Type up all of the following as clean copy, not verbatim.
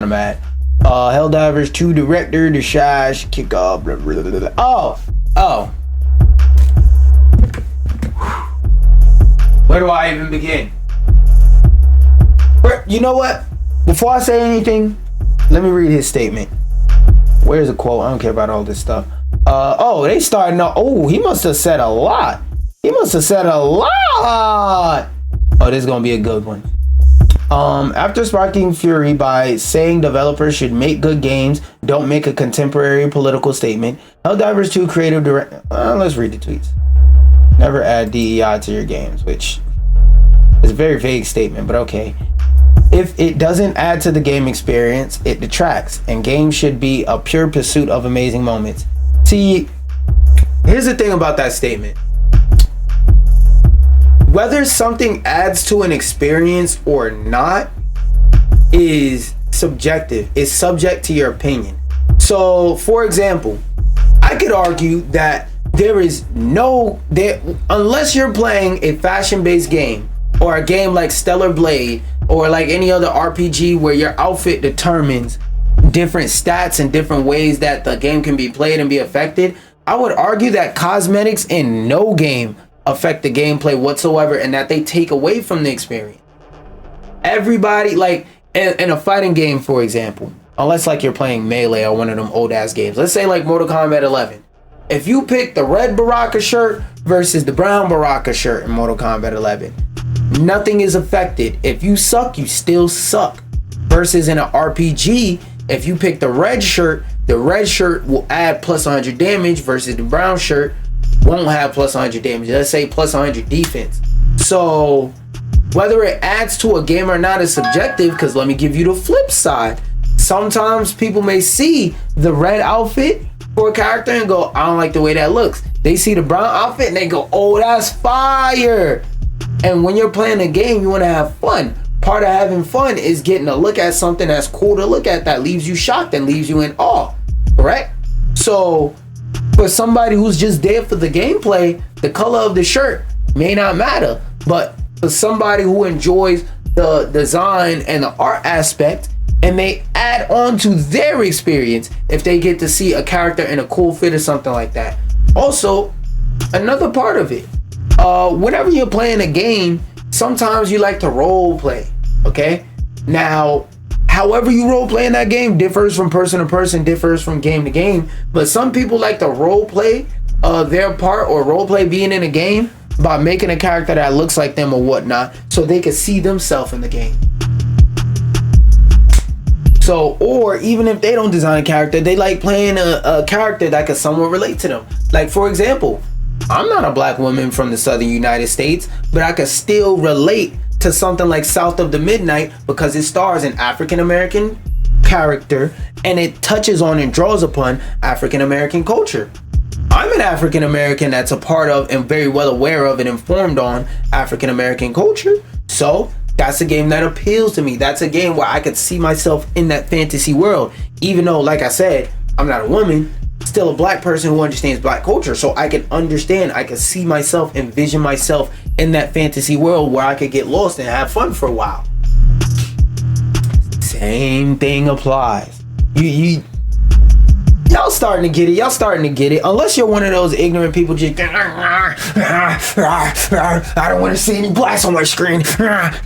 I'm at. Helldivers 2 director, the Shash, kick off. Blah, blah, blah, blah. Oh. Where do I even begin? You know what? Before I say anything, let me read his statement. Where's the quote? I don't care about all this stuff. They starting out. Oh, he must have said a lot. Oh, this is gonna be a good one. After sparking fury by saying developers should make good games, don't make a contemporary political statement, Helldivers 2 creative director. Let's read the tweets. Never add DEI to your games, which is a very vague statement, but okay. If it doesn't add to the game experience, it detracts, and games should be a pure pursuit of amazing moments. See, here's the thing about that statement. Whether something adds to an experience or not is subjective. It's subject to your opinion. So, for example, I could argue that unless you're playing a fashion-based game or a game like Stellar Blade or like any other RPG where your outfit determines different stats and different ways that the game can be played and be affected, I would argue that cosmetics in no game affect the gameplay whatsoever and that they take away from the experience. Everybody, like in a fighting game, for example, unless like you're playing Melee or one of them old ass games, let's say like Mortal Kombat 11. If you pick the red Baraka shirt versus the brown Baraka shirt in Mortal Kombat 11, nothing is affected. If you suck, you still suck. Versus in an RPG, if you pick the red shirt will add plus 100 damage versus the brown shirt won't have plus 100 damage. Let's say plus 100 defense. So whether it adds to a game or not is subjective, because let me give you the flip side. Sometimes people may see the red outfit for a character and go, I don't like the way that looks. They see the brown outfit and they go, oh, that's fire. And when you're playing a game, you want to have fun. Part of having fun is getting to look at something that's cool to look at, that leaves you shocked and leaves you in awe, correct? So for somebody who's just there for the gameplay, the color of the shirt may not matter. But for somebody who enjoys the design and the art aspect, and may add on to their experience if they get to see a character in a cool fit or something like that. Also, another part of it, whenever you're playing a game, sometimes you like to role play, okay? Now, however you role play in that game differs from person to person, differs from game to game, but some people like to role play their part or role play being in a game by making a character that looks like them or whatnot so they can see themselves in the game. So, or even if they don't design a character, they like playing a character that can somewhat relate to them. Like, for example, I'm not a black woman from the southern United States, but I can still relate to something like South of the Midnight because it stars an African-American character and it touches on and draws upon African-American culture. I'm an African-American that's a part of and very well aware of and informed on African-American culture. So that's a game that appeals to me. That's a game where I could see myself in that fantasy world. Even though, like I said, I'm not a woman, still a black person who understands black culture. So I can understand, I can see myself, envision myself in that fantasy world where I could get lost and have fun for a while. Same thing applies. Y'all starting to get it. Unless you're one of those ignorant people just I don't want to see any blacks on my screen.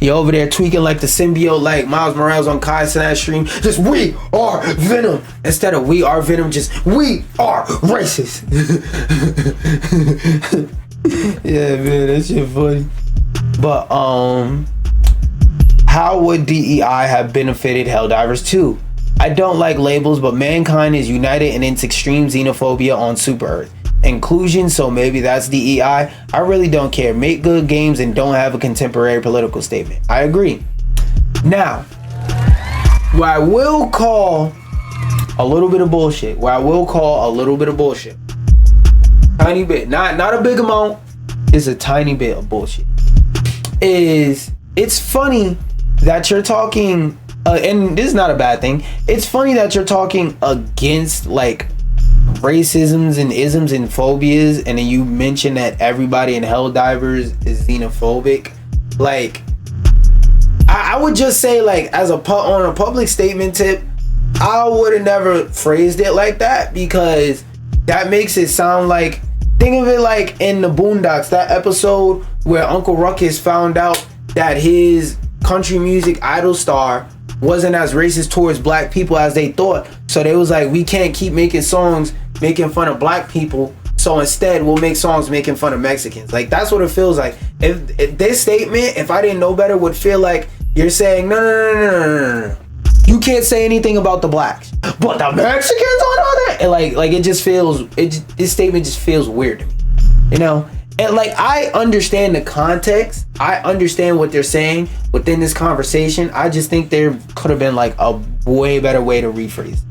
You're over there tweaking like the symbiote, like Miles Morales on Kai Cenat stream. Just we are Venom. Instead of we are Venom, just we are racist. Yeah, man, that shit funny. But how would DEI have benefited Helldivers 2? I don't like labels, but mankind is united in its extreme xenophobia on Super Earth. Inclusion, so maybe that's DEI. I really don't care. Make good games and don't have a contemporary political statement. I agree. Now, what I will call a little bit of bullshit. Tiny bit. Not a big amount. It's a tiny bit of bullshit. It's funny that you're talking and this is not a bad thing. It's funny that you're talking against like racisms and isms and phobias, and then you mention that everybody in Helldivers is xenophobic. Like, I would just say, like, as on a public statement tip, I would have never phrased it like that, because that makes it sound like, think of it like in the Boondocks, that episode where Uncle Ruckus found out that his country music idol star wasn't as racist towards black people as they thought. So they was like, we can't keep making songs making fun of black people, so instead we'll make songs making fun of Mexicans. Like, that's what it feels like. If this statement, if I didn't know better, would feel like you're saying, no. You can't say anything about the blacks, but the Mexicans on other, and like it just feels, this statement just feels weird to me, you know? And like, I understand the context, I understand what they're saying within this conversation. I just think there could have been like a way better way to rephrase.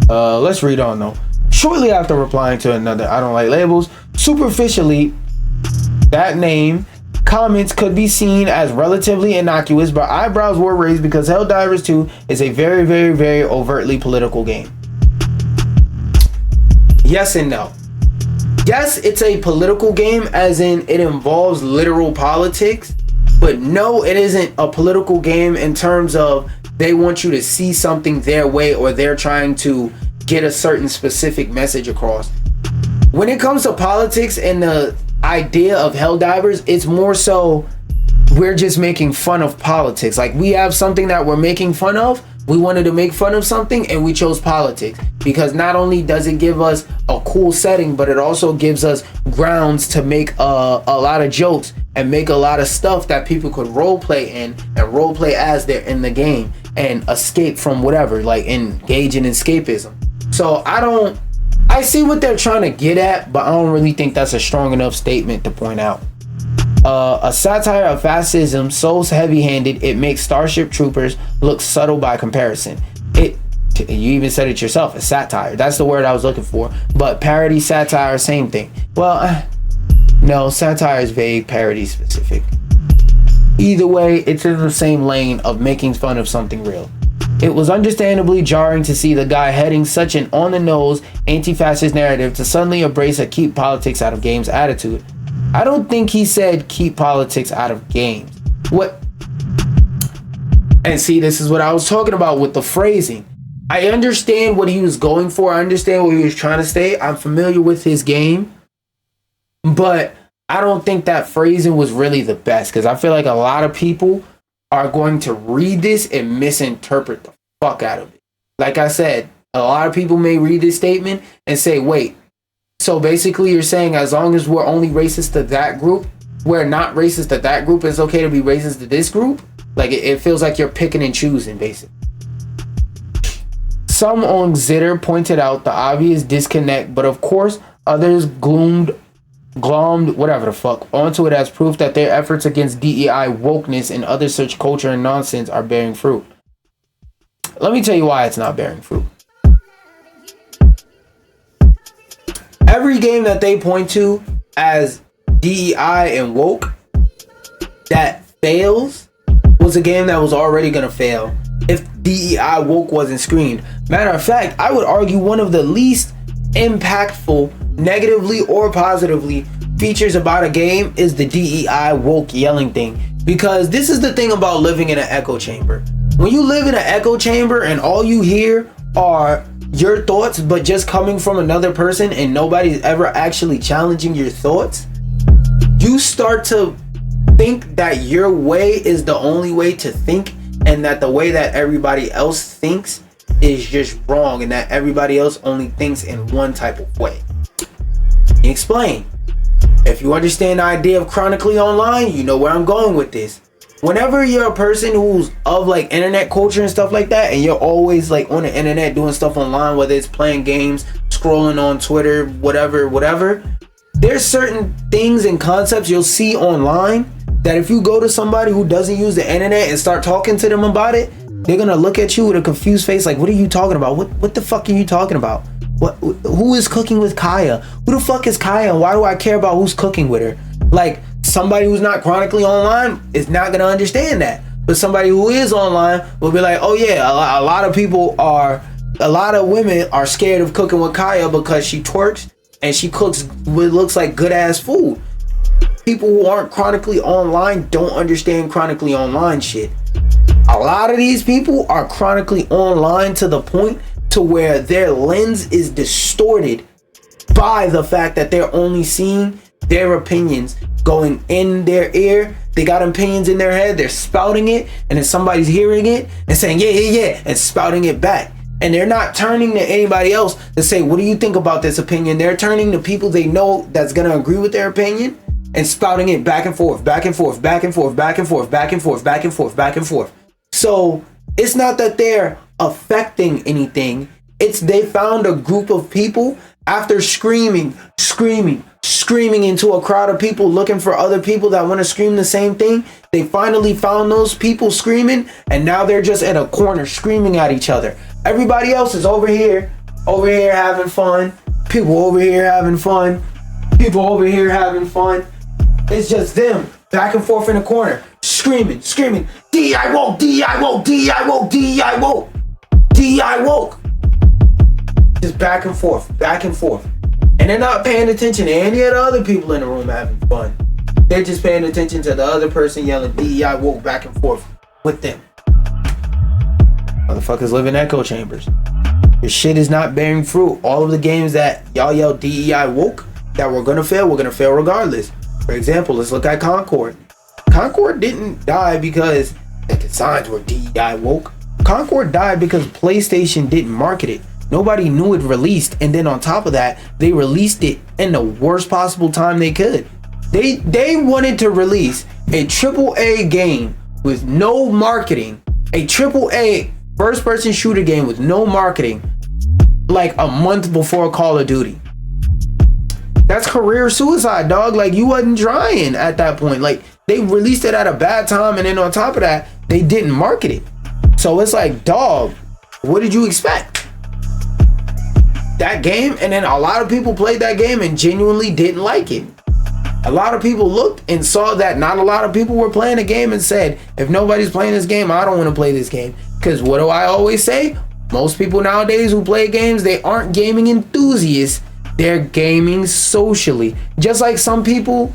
Let's read on though. Shortly after replying to another I don't like labels, superficially, that name comments could be seen as relatively innocuous, but eyebrows were raised because Helldivers 2 is a very, very, very overtly political game. Yes and no. Yes, it's a political game, as in it involves literal politics, but no, it isn't a political game in terms of they want you to see something their way, or they're trying to get a certain specific message across. When it comes to politics and the idea of Helldivers, it's more so we're just making fun of politics. Like, we have something that we're making fun of. We wanted to make fun of something and we chose politics, because not only does it give us a cool setting, but it also gives us grounds to make a lot of jokes and make a lot of stuff that people could role play in and role play as they're in the game and escape from whatever, like engage in escapism. So I see what they're trying to get at, but I don't really think that's a strong enough statement to point out. A satire of fascism so heavy-handed it makes Starship Troopers look subtle by comparison. You even said it yourself, a satire. That's the word I was looking for. But parody, satire, same thing. Well, no, satire is vague, parody specific. Either way, it's in the same lane of making fun of something real. It was understandably jarring to see the guy heading such an on-the-nose anti-fascist narrative to suddenly embrace a keep politics out of games attitude. I don't think he said keep politics out of games. What? And see, this is what I was talking about with the phrasing. I understand what he was going for. I understand what he was trying to say. I'm familiar with his game. But I don't think that phrasing was really the best, because I feel like a lot of people are going to read this and misinterpret the fuck out of it. Like I said, a lot of people may read this statement and say, wait, so basically you're saying as long as we're only racist to that group, we're not racist to that group, it's okay to be racist to this group? Like, it feels like you're picking and choosing, basically. Some on Zitter pointed out the obvious disconnect, but of course others glommed whatever the fuck onto it as proof that their efforts against DEI wokeness and other such culture and nonsense are bearing fruit. Let me tell you why it's not bearing fruit. Every game that they point to as DEI and woke that fails was a game that was already gonna fail if DEI woke wasn't screened. Matter of fact, I would argue one of the least impactful, negatively or positively, features about a game is the DEI woke yelling thing. Because this is the thing about living in an echo chamber. When you live in an echo chamber and all you hear are your thoughts, but just coming from another person and nobody's ever actually challenging your thoughts, you start to think that your way is the only way to think, and that the way that everybody else thinks is just wrong, and that everybody else only thinks in one type of way. Explain. If you understand the idea of chronically online, you know where I'm going with this. Whenever you're a person who's of like internet culture and stuff like that, and you're always like on the internet doing stuff online, whether it's playing games, scrolling on Twitter, whatever, there's certain things and concepts you'll see online that if you go to somebody who doesn't use the internet and start talking to them about it, they're gonna look at you with a confused face like, what are you talking about? What the fuck are you talking about? Who is cooking with Kaya? Who the fuck is Kaya, and why do I care about who's cooking with her? Like, somebody who's not chronically online is not gonna understand that. But somebody who is online will be like, oh yeah, a lot of women are scared of cooking with Kaya because she twerks and she cooks what looks like good ass food. people who aren't chronically online don't understand chronically online shit. A lot of these people are chronically online to the point to where their lens is distorted by the fact that they're only seeing their opinions going in their ear. They got opinions in their head, they're spouting it, and then somebody's hearing it and saying yeah, and spouting it back. And they're not turning to anybody else to say, what do you think about this opinion? They're turning to people they know that's gonna agree with their opinion and spouting it back and forth, back and forth, back and forth, back and forth, back and forth, back and forth, back and forth. So it's not that they're affecting anything. It's they found a group of people after screaming into a crowd of people looking for other people that want to scream the same thing. They finally found those people screaming, and now they're just at a corner screaming at each other. Everybody else is over here having fun. People over here having fun. People over here having fun. It's just them back and forth in the corner, screaming. DEI woke, DEI woke, DEI woke, DEI woke, DEI woke. Just back and forth. And they're not paying attention to any of the other people in the room having fun. They're just paying attention to the other person yelling DEI woke back and forth with them. Motherfuckers live in echo chambers. Your shit is not bearing fruit. All of the games that y'all yell DEI woke that we're gonna fail regardless. For example, let's look at Concord. Concord didn't die because the signs were DEI woke. Concord died because PlayStation didn't market it. Nobody knew it released, and then on top of that, they released it in the worst possible time they could. They wanted to release a AAA game with no marketing, a AAA first-person shooter game with no marketing, like a month before Call of Duty. That's career suicide, dog. Like, you wasn't trying at that point. Like, they released it at a bad time, and then on top of that, they didn't market it. So it's like, dog, what did you expect? That game, and then a lot of people played that game and genuinely didn't like it. A lot of people looked and saw that not a lot of people were playing the game and said, if nobody's playing this game, I don't want to play this game. Because what do I always say? Most people nowadays who play games, they aren't gaming enthusiasts. They're gaming socially. Just like some people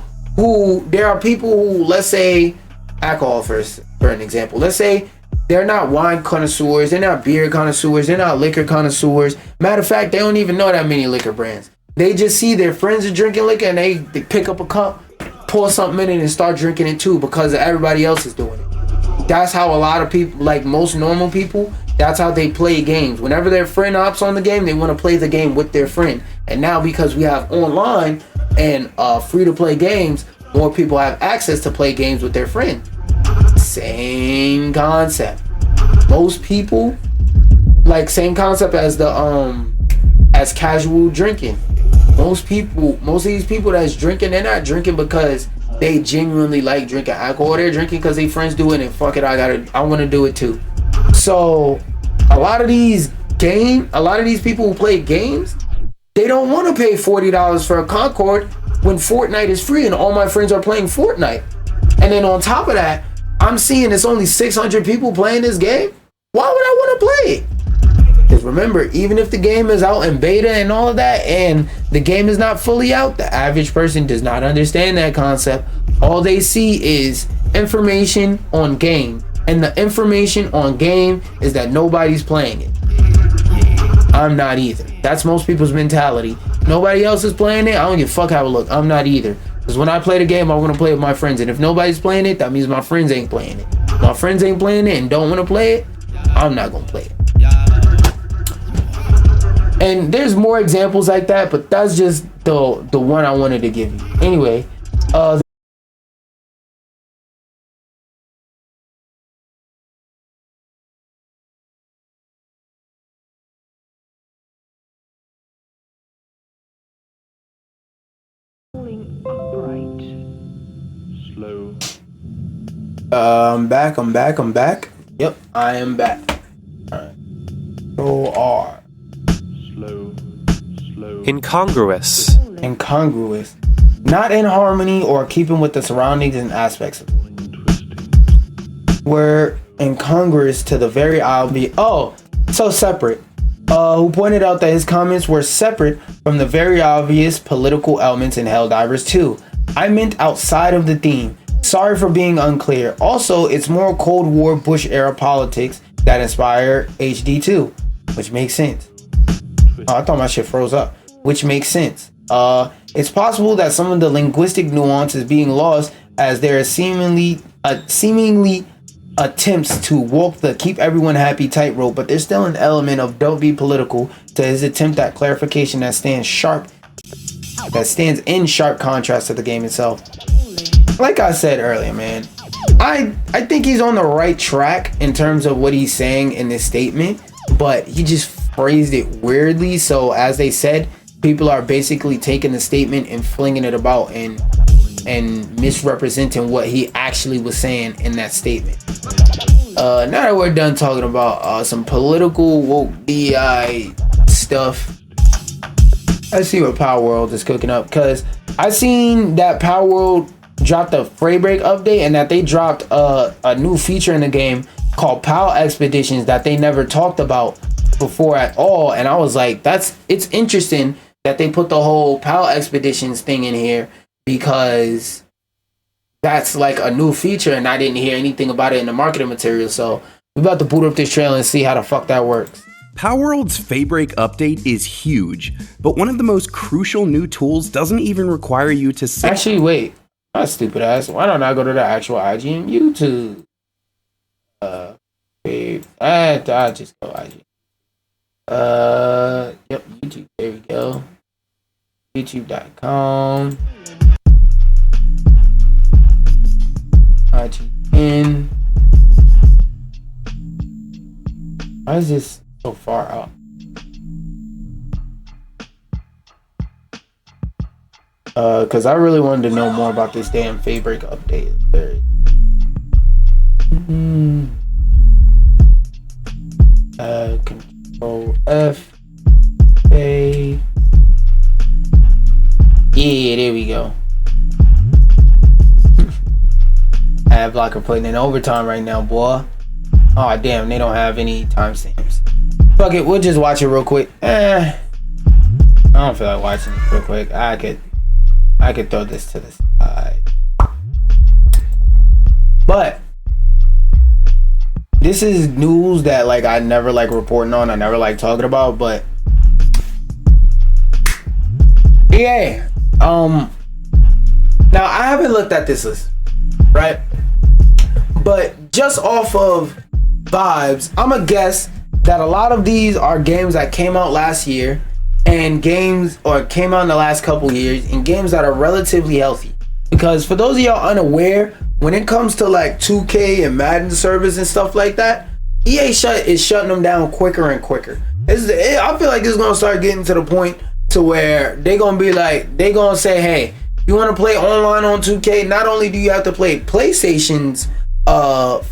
there are people who, let's say, alcohol for an example. Let's say they're not wine connoisseurs, they're not beer connoisseurs, they're not liquor connoisseurs. Matter of fact, they don't even know that many liquor brands. They just see their friends are drinking liquor and they pick up a cup, pour something in it and start drinking it too because everybody else is doing it. That's how a lot of people, like most normal people, that's how they play games. Whenever their friend hops on the game, they want to play the game with their friend. And now because we have online and free to play games, more people have access to play games with their friend. Same concept. Most people, like, same concept as the as casual drinking. Most of these people that's drinking, they're not drinking because they genuinely like drinking alcohol. They're drinking because their friends do it and fuck it, I want to do it too. So a lot of these people who play games, they don't want to pay $40 for a Concord when Fortnite is free and all my friends are playing Fortnite. And then on top of that, I'm seeing it's only 600 people playing this game. Why would I want to play it? Because remember, even if the game is out in beta and all of that, and the game is not fully out, the average person does not understand that concept. All they see is information on game. And the information on game is that nobody's playing it. I'm not either. That's most people's mentality. Nobody else is playing it. I don't give a fuck how it look. I'm not either. Because when I play the game, I want to play with my friends. And if nobody's playing it, that means my friends ain't playing it. If my friends ain't playing it and don't want to play it, I'm not going to play it. And there's more examples like that, but that's just the one I wanted to give you. Anyway, Slow. I'm back. Yep, I am back. Alright. So R. Slow. Incongruous. Not in harmony or keeping with the surroundings and aspects of it. We're incongruous to the very obvious. So separate. Who pointed out that his comments were separate from the very obvious political elements in Helldivers 2. I meant outside of the theme. Sorry for being unclear. Also, it's more Cold War Bush era politics that inspire HD2, which makes sense. Oh, I thought my shit froze up, which makes sense. It's possible that some of the linguistic nuance is being lost as there are seemingly attempts to walk the keep everyone happy tightrope, but there's still an element of don't be political to his attempt at clarification that stands in sharp contrast to the game itself. Like I said earlier, man, I think he's on the right track in terms of what he's saying in this statement, but he just phrased it weirdly. So as they said, people are basically taking the statement and flinging it about and misrepresenting what he actually was saying in that statement. Now that we're done talking about some political woke DEI stuff, let's see what Power World is cooking up, because I seen that Power World dropped a frame break update and that they dropped a new feature in the game called PAL Expeditions that they never talked about before at all. And I was like, it's interesting that they put the whole PAL Expeditions thing in here, because that's like a new feature and I didn't hear anything about it in the marketing material. So we're about to boot up this trailer and see how the fuck that works. Palworld's Faybreak update is huge, but one of the most crucial new tools doesn't even require you to Actually, wait. That's stupid ass. Why don't I go to the actual IG and YouTube? I just go IG. Yep, YouTube. There we go. YouTube.com. IGN. Why is this so far out? Because I really wanted to know more about this damn Faybreak update. Control F. A. Yeah, there we go. Ad blocker putting in overtime right now, boy. Oh damn, they don't have any timestamps. Fuck it, we'll just watch it real quick. I don't feel like watching it real quick. I could throw this to the side. But this is news that like I never like reporting on, I never like talking about, but yeah. Now I haven't looked at this list, right? But just off of vibes, I'ma guess that a lot of these are games that came out last year and games or came out in the last couple years and games that are relatively healthy. Because for those of y'all unaware, when it comes to like 2K and Madden servers and stuff like that, EA is shutting them down quicker and quicker. I feel like it's gonna start getting to the point to where they gonna say, hey, you want to play online on 2K? Not only do you have to play PlayStation's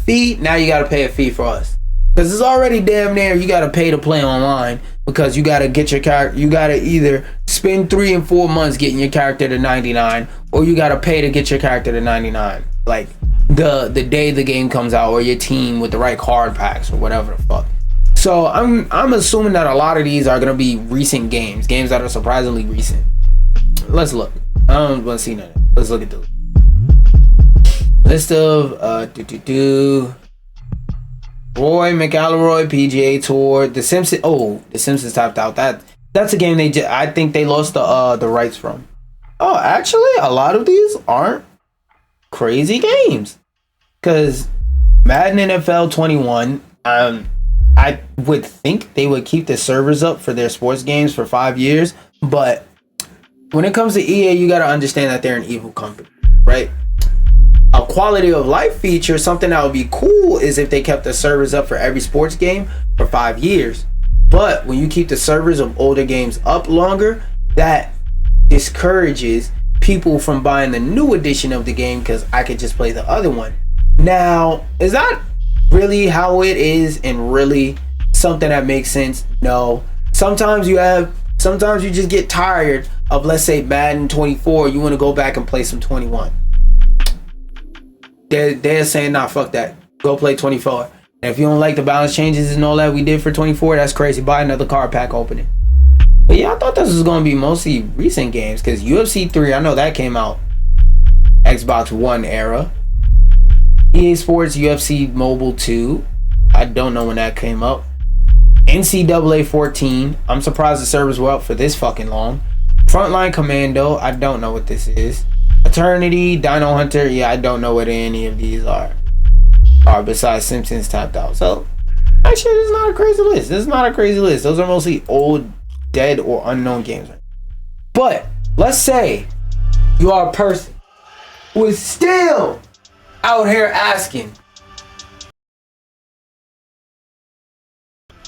fee, now you got to pay a fee for us. Because it's already damn near you got to pay to play online, because you got to get your character. You got to either spend 3 and 4 months getting your character to 99, or you got to pay to get your character to 99. Like the day the game comes out, or your team with the right card packs or whatever the fuck. So I'm assuming that a lot of these are gonna be recent games that are surprisingly recent. Let's look. I don't want to see none. Let's look at the list of Roy McIlroy PGA Tour, The Simpsons. Oh, The Simpsons topped out. That's a game I think they lost the rights from. Oh, actually, a lot of these aren't crazy games, because Madden NFL 21. I would think they would keep the servers up for their sports games for 5 years, but when it comes to EA, you got to understand that they're an evil company, right? A quality of life feature, something that would be cool, is if they kept the servers up for every sports game for 5 years. But when you keep the servers of older games up longer, that discourages people from buying the new edition of the game, because I could just play the other one. Now, is that really how it is and really something that makes sense? No. Sometimes you just get tired of, let's say, Madden 24. You want to go back and play some 21. They're saying, nah, fuck that. Go play 24. And if you don't like the balance changes and all that we did for 24, that's crazy. Buy another card pack opening. But yeah, I thought this was going to be mostly recent games, because UFC 3, I know that came out Xbox One era. EA Sports UFC Mobile 2. I don't know when that came up. NCAA 14. I'm surprised the servers were up for this fucking long. Frontline Commando. I don't know what this is. Eternity, Dino Hunter. Yeah, I don't know what any of these are besides Simpsons Tapped Out. So actually, this is not a crazy list. This is not a crazy list. Those are mostly old, dead, or unknown games. But let's say you are a person who is still out here asking,